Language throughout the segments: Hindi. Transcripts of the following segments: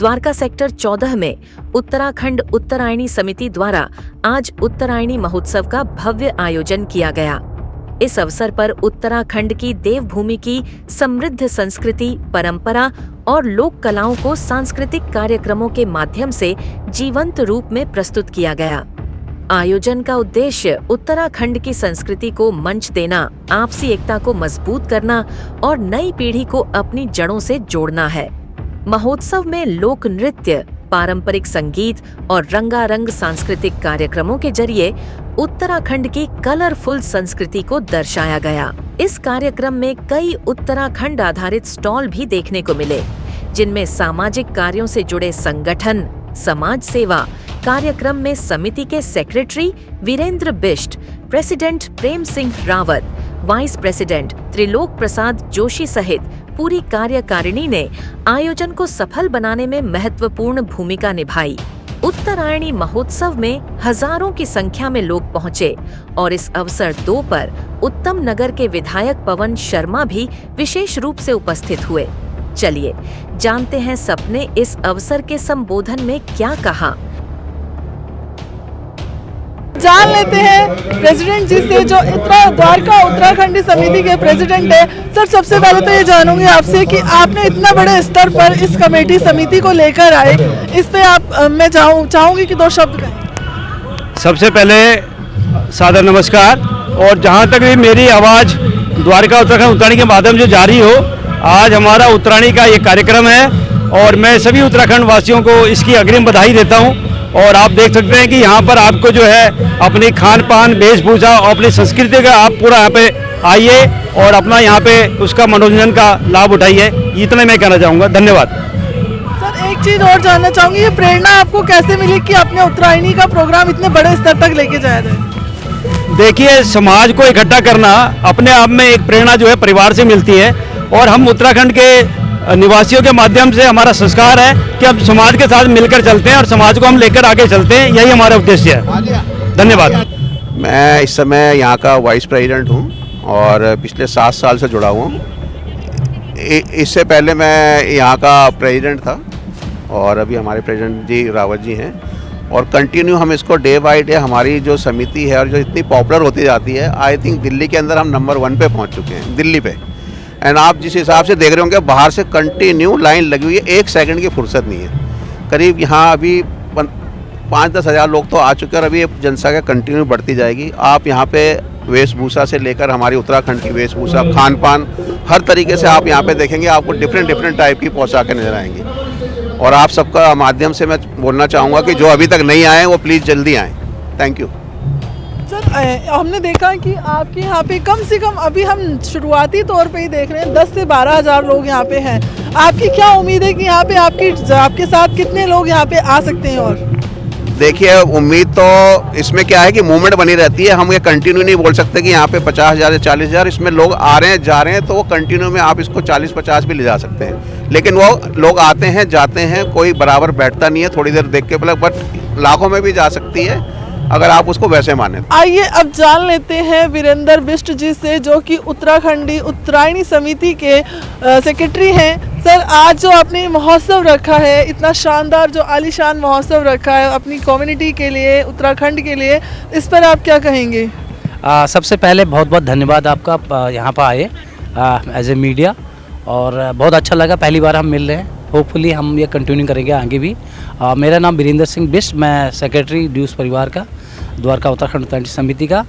द्वारका सेक्टर 14 में उत्तराखंड उत्तरायणी समिति द्वारा आज उत्तरायणी महोत्सव का भव्य आयोजन किया गया। इस अवसर पर उत्तराखंड की देवभूमि की समृद्ध संस्कृति, परंपरा और लोक कलाओं को सांस्कृतिक कार्यक्रमों के माध्यम से जीवंत रूप में प्रस्तुत किया गया। आयोजन का उद्देश्य उत्तराखंड की संस्कृति को मंच देना, आपसी एकता को मजबूत करना और नई पीढ़ी को अपनी जड़ों से जोड़ना है। महोत्सव में लोक नृत्य, पारंपरिक संगीत और रंगारंग सांस्कृतिक कार्यक्रमों के जरिए उत्तराखंड की कलरफुल संस्कृति को दर्शाया गया। इस कार्यक्रम में कई उत्तराखंड आधारित स्टॉल भी देखने को मिले, जिनमें सामाजिक कार्यों से जुड़े संगठन, समाज सेवा, कार्यक्रम में समिति के secretary Virendra Bisht, president Prem Singh Rawat, vice president Trilok Prasad Joshi सहित पूरी कार्यकारिणी ने आयोजन को सफल बनाने में महत्वपूर्ण भूमिका निभाई। उत्तरायणी महोत्सव में हजारों की संख्या में लोग पहुंचे और इस अवसर 2 पर उत्तम नगर के विधायक पवन शर्मा भी विशेष रूप से उपस्थित हुए। चलिए जानते हैं सबने इस अवसर के संबोधन में क्या कहा। जान लेते हैं प्रेसिडेंट जी से, जो द्वारका उत्तराखंड समिति के प्रेसिडेंट है। सर, सबसे पहले तो ये जानूंगी आपसे कि आपने इतना बड़े स्तर पर इस कमेटी समिति को लेकर आए, इस पे मैं चाहूंगी कि 2 शब्द कहें। सबसे पहले सादर नमस्कार। और जहाँ तक भी मेरी आवाज़ द्वारका उत्तराखंड उत्तरायणी के माध्यम से जारी हो, आज हमारा उत्तरायणी का ये कार्यक्रम है और मैं सभी उत्तराखंड वासियों को इसकी अग्रिम बधाई देता हूँ। और आप देख सकते हैं कि यहाँ पर आपको जो है अपनी खान पान, वेशभूषा और अपनी संस्कृति का आप पूरा यहाँ पे आइए और अपना यहाँ पे उसका मनोरंजन का लाभ उठाइए। इतना मैं कहना चाहूँगा। धन्यवाद। सर, एक चीज़ और जानना चाहूँगी, ये प्रेरणा आपको कैसे मिली कि अपने उत्तरायणी का प्रोग्राम इतने बड़े स्तर तक लेके जा रहे हैं? देखिए, समाज को इकट्ठा करना अपने आप में एक प्रेरणा जो है परिवार से मिलती है और हम उत्तराखंड के निवासियों के माध्यम से हमारा संस्कार है कि हम समाज के साथ मिलकर चलते हैं और समाज को हम लेकर आगे चलते हैं। यही हमारा उद्देश्य है। धन्यवाद। मैं इस समय यहाँ का वाइस प्रेसिडेंट हूँ और पिछले 7 साल से जुड़ा हुआ हूँ। इससे पहले मैं यहाँ का प्रेसिडेंट था और अभी हमारे प्रेसिडेंट जी रावत जी हैं और कंटिन्यू हम इसको डे बाय डे हमारी जो समिति है और जो इतनी पॉपुलर होती जाती है, आई थिंक दिल्ली के अंदर हम नंबर 1 पे पहुँच चुके हैं, दिल्ली पे। एंड आप जिस हिसाब से देख रहे होंगे, बाहर से कंटिन्यू लाइन लगी हुई है, 1 सेकंड की फुर्सत नहीं है। करीब यहाँ अभी 5-10 हज़ार लोग तो आ चुके हैं और अभी ये जनसंख्या कंटिन्यू बढ़ती जाएगी। आप यहाँ पे वेशभूषा से लेकर हमारी उत्तराखंड की वेशभूषा, खान पान, हर तरीके से आप यहाँ पे देखेंगे, आपको डिफरेंट टाइप की पोशाकें नजर आएंगी। और आप सबका माध्यम से मैं बोलना चाहूँगा कि जो अभी तक नहीं आए वो प्लीज़ जल्दी आएँ। Thank you. सर, हमने देखा कि आपके यहाँ पे कम से कम, अभी हम शुरुआती तौर पे ही देख रहे हैं, 10 से 12 हज़ार लोग यहाँ पे हैं। आपकी क्या उम्मीद है कि यहाँ पे आपके साथ कितने लोग यहाँ पे आ सकते हैं? और देखिए, उम्मीद तो इसमें क्या है कि मूवमेंट बनी रहती है। हम ये कंटिन्यू नहीं बोल सकते कि यहाँ पे 50,000 या 40,000, इसमें लोग आ रहे हैं, जा रहे हैं, तो वो कंटिन्यू में आप इसको 40-50 भी ले जा सकते हैं। लेकिन वो लोग आते हैं, जाते हैं, कोई बराबर बैठता नहीं है, थोड़ी देर देख के, बट लाखों में भी जा सकती है अगर आप उसको वैसे माने। आइए अब जान लेते हैं वीरेंद्र बिष्ट जी से, जो कि उत्तराखंडी उत्तरायणी समिति के सेक्रेटरी हैं। सर, आज जो आपने महोत्सव रखा है, इतना शानदार जो आलीशान महोत्सव रखा है अपनी कम्युनिटी के लिए, उत्तराखंड के लिए, इस पर आप क्या कहेंगे? सबसे पहले बहुत बहुत धन्यवाद आपका, यहाँ पर आए एज ए मीडिया, और बहुत अच्छा लगा। पहली बार हम मिल रहे हैं, होपफुली हम ये कंटिन्यू करेंगे आगे भी। मेरा नाम वीरेंद्र सिंह बिष्ट, मैं सेक्रेटरी ड्यूस परिवार का, द्वारका उत्तराखंड उत्तरायणी समिति का।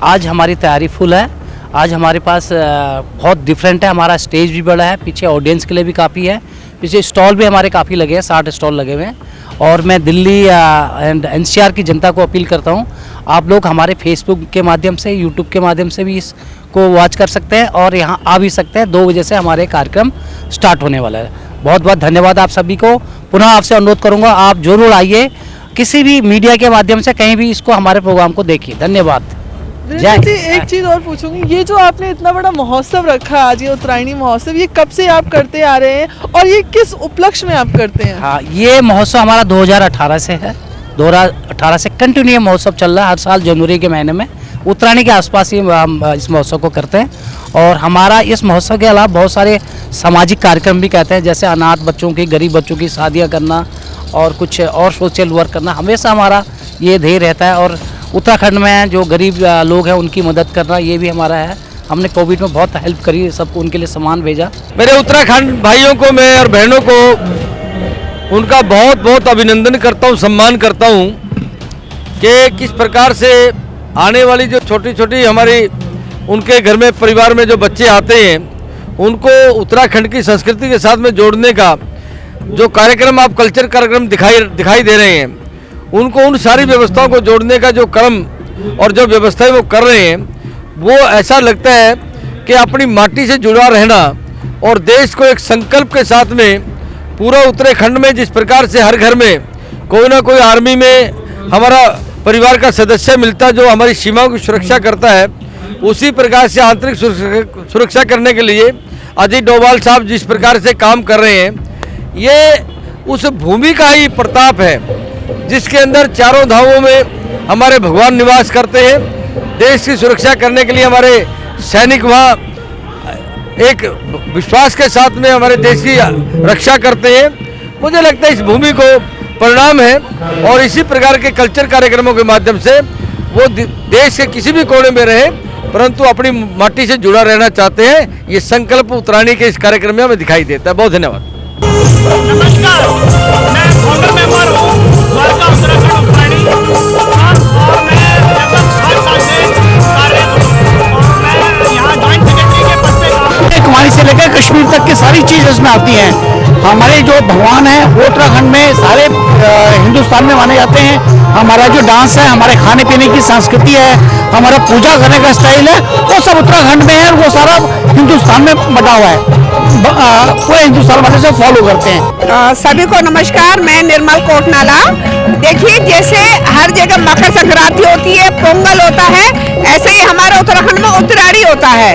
आज हमारी तैयारी फुल है। आज हमारे पास बहुत डिफरेंट है, हमारा स्टेज भी बड़ा है, पीछे ऑडियंस के लिए भी काफ़ी है, पीछे स्टॉल भी हमारे काफ़ी लगे हैं, 60 स्टॉल लगे हुए हैं। और मैं दिल्ली एंड NCR की जनता को अपील करता हूँ, आप लोग हमारे फेसबुक के माध्यम से, यूट्यूब के माध्यम से भी इसको वॉच कर सकते हैं और यहाँ आ भी सकते हैं। 2 बजे से हमारे कार्यक्रम स्टार्ट होने वाला है। बहुत बहुत धन्यवाद आप सभी को। पुनः आपसे अनुरोध करूँगा, आप जरूर आइए, किसी भी मीडिया के माध्यम से कहीं भी इसको, हमारे प्रोग्राम को देखिए। धन्यवाद। जी, एक चीज़ और पूछूंगी, ये जो आपने इतना बड़ा महोत्सव रखा आज, ये उत्तरायणी महोत्सव, ये कब से आप करते आ रहे हैं और ये किस उपलक्ष्य में आप करते हैं? हाँ, ये महोत्सव हमारा 2018 से है। 2018 से कंटिन्यू महोत्सव चल रहा है। हर साल जनवरी के महीने में उत्तरायणी के आसपास ही हम इस महोत्सव को करते हैं। और हमारा इस महोत्सव के अलावा बहुत सारे सामाजिक कार्यक्रम भी कहते हैं, जैसे अनाथ बच्चों की, गरीब बच्चों की शादियाँ करना और कुछ और सोशल वर्क करना, हमेशा हमारा ये ध्येय रहता है। और उत्तराखंड में जो गरीब लोग हैं उनकी मदद करना, ये भी हमारा है। हमने कोविड में बहुत हेल्प करी, सबको उनके लिए सामान भेजा। मेरे उत्तराखंड भाइयों को मैं और बहनों को उनका बहुत बहुत अभिनंदन करता हूँ, सम्मान करता हूँ कि किस प्रकार से आने वाली जो छोटी छोटी हमारी उनके घर में परिवार में जो बच्चे आते हैं उनको उत्तराखंड की संस्कृति के साथ में जोड़ने का जो कार्यक्रम आप कल्चर कार्यक्रम दिखाई दे रहे हैं, उनको उन सारी व्यवस्थाओं को जोड़ने का जो क्रम और जो व्यवस्थाएं वो कर रहे हैं, वो ऐसा लगता है कि अपनी माटी से जुड़ा रहना और देश को एक संकल्प के साथ में पूरा उत्तराखंड में जिस प्रकार से हर घर में कोई ना कोई आर्मी में हमारा परिवार का सदस्य मिलता जो हमारी सीमाओं की सुरक्षा करता है, उसी प्रकार से आंतरिक सुरक्षा करने के लिए अजीत डोभाल साहब जिस प्रकार से काम कर रहे हैं, ये उस भूमि का ही प्रताप है जिसके अंदर चारों धामों में हमारे भगवान निवास करते हैं। देश की सुरक्षा करने के लिए हमारे सैनिक वहाँ एक विश्वास के साथ में हमारे देश की रक्षा करते हैं। मुझे लगता है इस भूमि को परिणाम है और इसी प्रकार के कल्चर कार्यक्रमों के माध्यम से वो देश के किसी भी कोने में रहे परंतु अपनी माटी से जुड़ा रहना चाहते हैं। ये संकल्प उत्तरायणी के इस कार्यक्रम में हमें दिखाई देता है। बहुत धन्यवाद। नमस्कार, मैं फाउंडर मेंबर हूँ द्वारका उत्तराखंड उत्तरायणी और मैं लगभग 7 साल से कार्यरत हूँ और मैं यहाँ जॉइंट सेक्रेटरी के पद पे काम। कुमारी से लेकर कश्मीर तक की सारी चीज़ इसमें आती हैं। हमारे जो भगवान हैं वो उत्तराखंड में सारे हिंदुस्तान में माने जाते हैं। हमारा जो डांस है, हमारे खाने पीने की संस्कृति है, हमारा पूजा करने का स्टाइल है, वो सब उत्तराखंड में है और वो सारा हिंदुस्तान में बटा हुआ है। पूरे हिंदुस्तान वाले से फॉलो करते हैं। सभी को नमस्कार, मैं निर्मल कोटनाला। देखिए, जैसे हर जगह मकर संक्रांति होती है, पोंगल होता है, ऐसे ही हमारे उत्तराखंड में उत्तरायणी होता है।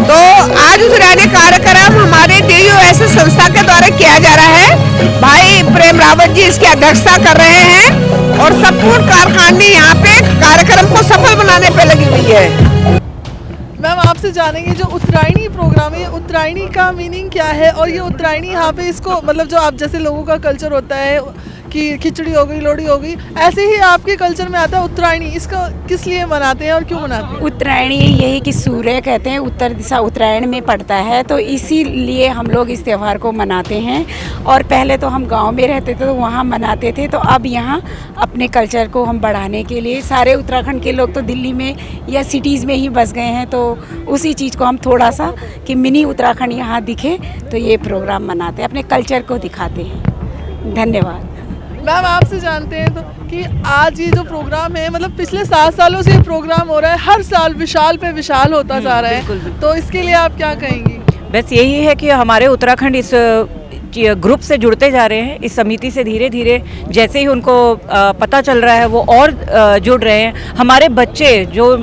तो आज उत्तरायणी कार्यक्रम हमारे DUS संस्था के द्वारा किया जा रहा है। भाई प्रेम रावत जी इसकी अध्यक्षता कर रहे हैं और संपूर्ण कारखानी यहाँ पे कार्यक्रम को सफल बनाने पे लगी हुई है। मैम, आपसे जानेंगे जो उत्तरायणी प्रोग्राम है, उत्तरायणी का मीनिंग क्या है और ये उत्तरायणी यहाँ पे इसको मतलब जो आप जैसे लोगों का कल्चर होता है कि खिचड़ी हो गई, लोहड़ी हो गई, ऐसे ही आपके कल्चर में आता है उत्तरायणी। इसका किस लिए मनाते हैं और क्यों मनाते हैं? उत्तरायणी यही कि सूर्य कहते हैं उत्तर दिशा उत्तरायण में पड़ता है, तो इसीलिए हम लोग इस त्यौहार को मनाते हैं। और पहले तो हम गांव में रहते थे तो वहाँ मनाते थे, तो अब यहाँ अपने कल्चर को हम बढ़ाने के लिए सारे उत्तराखंड के लोग तो दिल्ली में या सिटीज़ में ही बस गए हैं, तो उसी चीज़ को हम थोड़ा सा कि मिनी उत्तराखंड यहाँ दिखे तो ये प्रोग्राम मनाते हैं, अपने कल्चर को दिखाते हैं। धन्यवाद। मैम, आपसे जानते हैं तो कि आज ये जो प्रोग्राम है, मतलब पिछले 7 सालों से ये प्रोग्राम हो रहा है, हर साल विशाल पे विशाल होता जा रहा है, तो इसके लिए आप क्या कहेंगी? बस यही है कि हमारे उत्तराखंड इस ग्रुप से जुड़ते जा रहे हैं, इस समिति से धीरे धीरे जैसे ही उनको पता चल रहा है वो और जुड़ रहे हैं। हमारे बच्चे जो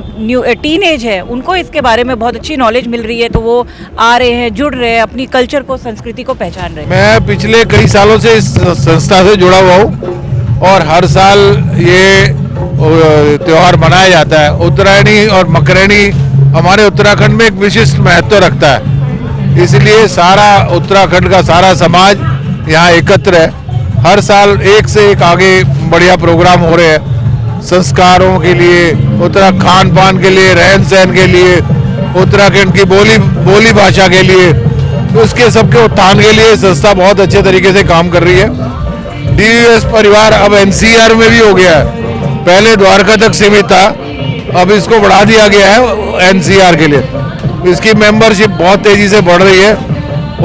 टीन एज है उनको इसके बारे में बहुत अच्छी नॉलेज मिल रही है, तो वो आ रहे हैं, जुड़ रहे हैं, अपनी कल्चर को, संस्कृति को पहचान रहे हैं। मैं पिछले कई सालों से इस संस्था से जुड़ा हुआ हूँ और हर साल ये त्यौहार मनाया जाता है। उत्तरायणी और मकरैनी हमारे उत्तराखंड में एक विशिष्ट महत्व रखता है, इसलिए सारा उत्तराखंड का सारा समाज यहाँ एकत्र है। हर साल एक से एक आगे बढ़िया प्रोग्राम हो रहे हैं, संस्कारों के लिए, उत्तराखंड खान पान के लिए, रहन सहन के लिए, उत्तराखंड की बोली भाषा के लिए, उसके सबके उत्थान के लिए संस्था बहुत अच्छे तरीके से काम कर रही है। DUS परिवार अब NCR में भी हो गया है, पहले द्वारका तक सीमित था, अब इसको बढ़ा दिया गया है NCR के लिए। इसकी मेंबरशिप बहुत तेजी से बढ़ रही है,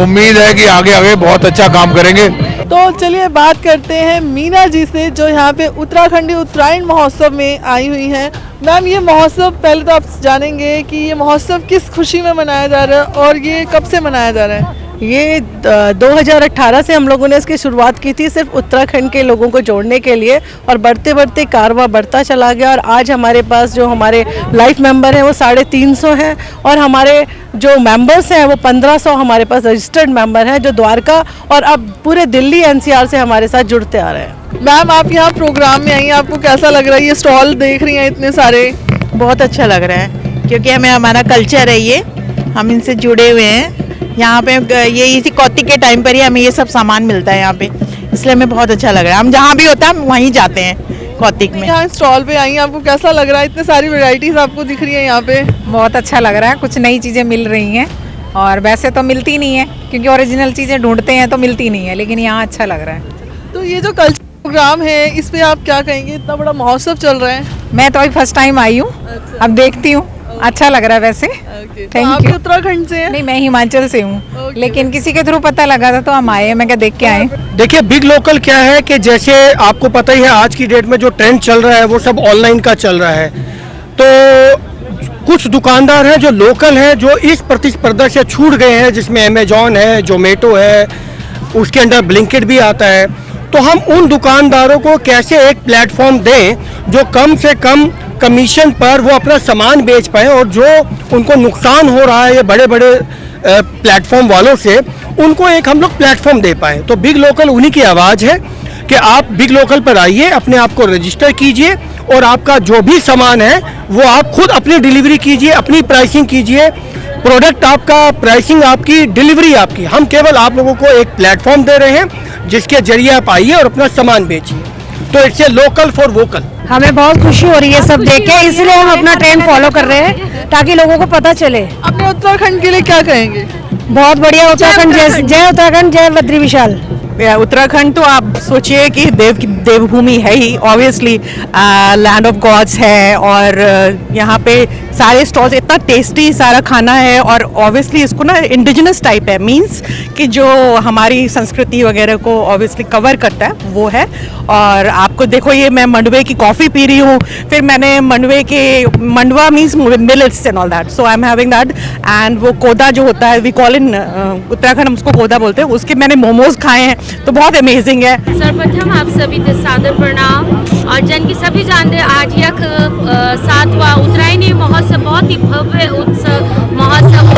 उम्मीद है कि आगे आगे बहुत अच्छा काम करेंगे। तो चलिए बात करते हैं मीना जी से, जो यहाँ पे उत्तराखंडी उत्तरायण महोत्सव में आई हुई हैं। मैम, ये महोत्सव पहले तो आप जानेंगे कि ये महोत्सव किस खुशी में मनाया जा रहा है और ये कब से मनाया जा रहा है? ये 2018 से हम लोगों ने इसकी शुरुआत की थी, सिर्फ उत्तराखंड के लोगों को जोड़ने के लिए, और बढ़ते बढ़ते कारवां बढ़ता चला गया और आज हमारे पास जो हमारे लाइफ मेंबर हैं वो 350 हैं और हमारे जो मेंबर्स हैं वो 1500 हमारे पास रजिस्टर्ड मेंबर हैं जो द्वारका और अब पूरे दिल्ली NCR से हमारे साथ जुड़ते आ रहे हैं। मैम, आप यहाँ प्रोग्राम में आई हैं, आपको कैसा लग रहा है? ये स्टॉल देख रही हैं इतने सारे? बहुत अच्छा लग रहा है क्योंकि हमें हमारा कल्चर है, ये हम इनसे जुड़े हुए हैं यहाँ पे ये इसी कौतिक के टाइम पर ही हमें ये सब सामान मिलता है यहाँ पे, इसलिए हमें बहुत अच्छा लग रहा है। हम जहाँ भी होता है हम वहीं जाते हैं कौतिक में। यहाँ स्टॉल पे आई हैं, आपको कैसा लग रहा है? इतने सारी वैरायटीज आपको दिख रही है यहाँ पे। बहुत अच्छा लग रहा है, कुछ नई चीज़ें मिल रही हैं और वैसे तो मिलती नहीं है क्योंकि ओरिजिनल चीज़ें ढूंढते हैं तो मिलती नहीं है, लेकिन यहाँ अच्छा लग रहा है। तो ये जो कल्चर प्रोग्राम है इस पे आप क्या कहेंगे? इतना बड़ा महोत्सव चल रहा है। मैं तो अभी फर्स्ट टाइम आई हूँ, अब देखती हूँ, अच्छा लग रहा है वैसे। Thank you. उत्तराखंड से हैं? नहीं, मैं हिमाचल से हूँ, लेकिन किसी के थ्रू पता लगा था तो हम आए हैं, मैं क्या देख के आए। देखिए बिग लोकल क्या है कि जैसे आपको पता ही है आज की डेट में जो ट्रेंड चल रहा है वो सब ऑनलाइन का चल रहा है, तो कुछ दुकानदार हैं जो लोकल हैं जो इस प्रतिस्पर्धा से छूट गए हैं, जिसमें अमेजॉन है, जोमेटो है, उसके अंदर ब्लिंकिट भी आता है। तो हम उन दुकानदारों को कैसे एक प्लेटफॉर्म दें जो कम से कम कमीशन पर वो अपना सामान बेच पाएँ, और जो उनको नुकसान हो रहा है ये बड़े बड़े प्लेटफॉर्म वालों से, उनको एक हम लोग प्लेटफॉर्म दे पाएँ। तो बिग लोकल उन्हीं की आवाज़ है कि आप बिग लोकल पर आइए, अपने आप को रजिस्टर कीजिए और आपका जो भी सामान है वो आप खुद अपनी डिलीवरी कीजिए, अपनी प्राइसिंग कीजिए, प्रोडक्ट आपका, प्राइसिंग आपकी, डिलीवरी आपकी। हम केवल आप लोगों को एक प्लेटफॉर्म दे रहे हैं जिसके जरिए आप आइए और अपना सामान बेचिए। तो it's a local for vocal. हमें बहुत खुशी हो रही है सब देख के, इसलिए हम अपना ट्रेंड फॉलो कर रहे हैं ताकि लोगों को पता चले। अपने उत्तराखंड के लिए क्या कहेंगे? बहुत बढ़िया उत्तराखंड, जय उत्तराखंड, जय बद्री विशाल। उत्तराखंड तो आप सोचिए कि देवभूमि है ही, ऑब्वियसली लैंड ऑफ गॉड्स है, और यहाँ पे सारे स्टॉल्स इतना टेस्टी सारा खाना है, और ऑब्वियसली इसको ना इंडिजिनस टाइप है, मींस कि जो हमारी संस्कृति वगैरह को ऑब्वियसली कवर करता है वो है। और आपको देखो ये मैं मंडवे की कॉफ़ी पी रही हूँ, फिर मैंने mandua means millets and all that, so I am having that. And वो कोदा जो होता है, वी कॉल इन उत्तराखंड हम उसको कोदा बोलते हैं, उसके मैंने मोमोज खाए हैं, तो बहुत अमेजिंग है। सर्वप्रथम आप सभी से सादर प्रणाम। और जन की सभी जानते आज यख 7वां उत्तरायणी महोत्सव बहुत ही भव्य उत्सव महोत्सव